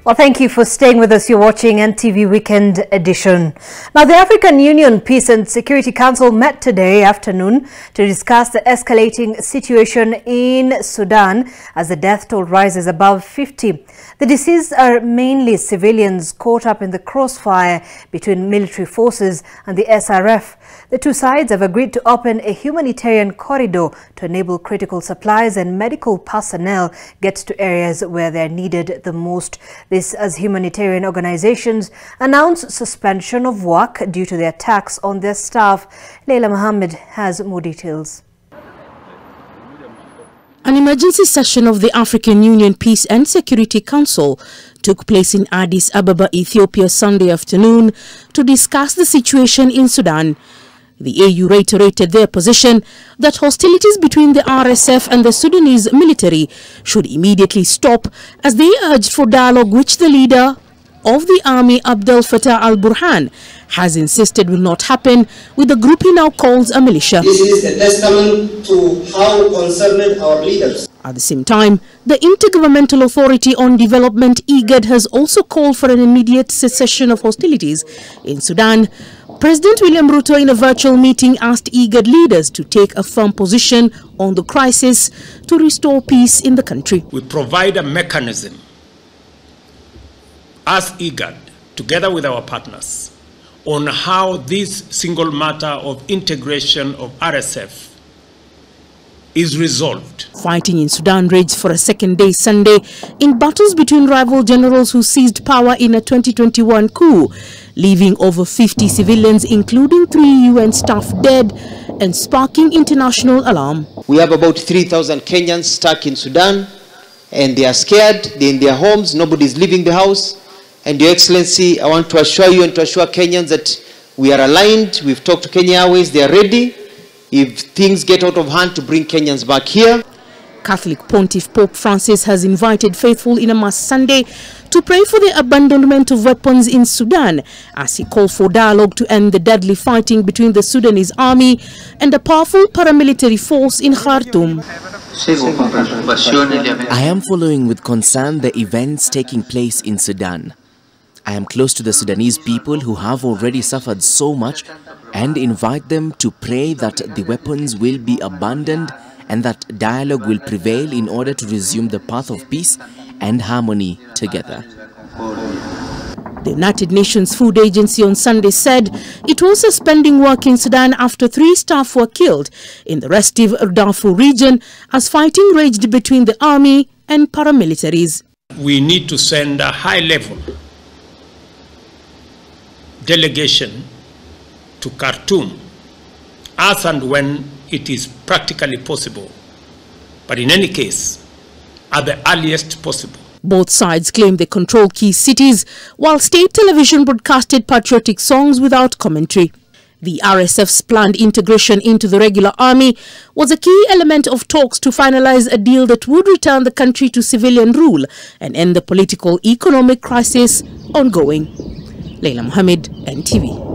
Well, thank you for staying with us. You're watching NTV Weekend Edition. Now, the African Union Peace and Security Council met today afternoon to discuss the escalating situation in Sudan as the death toll rises above 50. The deceased are mainly civilians caught up in the crossfire between military forces and the SRF. The two sides have agreed to open a humanitarian corridor to enable critical supplies and medical personnel get to areas where they're needed the most. This as humanitarian organizations announce suspension of work due to the attacks on their staff. Leila Mohammed has more details. An emergency session of the African Union Peace and Security Council took place in Addis Ababa, Ethiopia, Sunday afternoon to discuss the situation in Sudan. The AU reiterated their position that hostilities between the RSF and the Sudanese military should immediately stop, as they urged for dialogue, which the leader of the army, Abdel Fattah al-Burhan, has insisted will not happen with the group he now calls a militia. This is a testament to how concerned our leaders. At the same time, the Intergovernmental Authority on Development, IGAD, has also called for an immediate cessation of hostilities in Sudan. President William Ruto, in a virtual meeting, asked IGAD leaders to take a firm position on the crisis to restore peace in the country. We provide a mechanism as IGAD, together with our partners, on how this single matter of integration of RSF is resolved. Fighting in Sudan raged for a second day Sunday in battles between rival generals who seized power in a 2021 coup, leaving over 50 civilians, including 3 UN staff, dead and sparking international alarm. We have about 3,000 Kenyans stuck in Sudan, and they are scared. They're in their homes. Nobody's leaving the house. And Your Excellency, I want to assure you and to assure Kenyans that we are aligned. We've talked to Kenya Airways. They are ready, if things get out of hand, to bring Kenyans back here. Catholic Pontiff Pope Francis has invited faithful in a Mass Sunday to pray for the abandonment of weapons in Sudan, as he called for dialogue to end the deadly fighting between the Sudanese army and a powerful paramilitary force in Khartoum. I am following with concern the events taking place in Sudan. I am close to the Sudanese people who have already suffered so much, and invite them to pray that the weapons will be abandoned and that dialogue will prevail in order to resume the path of peace and harmony together. The United Nations Food Agency on Sunday said it was suspending work in Sudan after 3 staff were killed in the restive Darfur region as fighting raged between the army and paramilitaries. We need to send a high-level delegation to Khartoum as and when it is practically possible, but in any case, at the earliest possible. Both sides claim they control key cities, while state television broadcasted patriotic songs without commentary. The RSF's planned integration into the regular army was a key element of talks to finalize a deal that would return the country to civilian rule and end the political economic crisis ongoing. Leila Mohammed, NTV.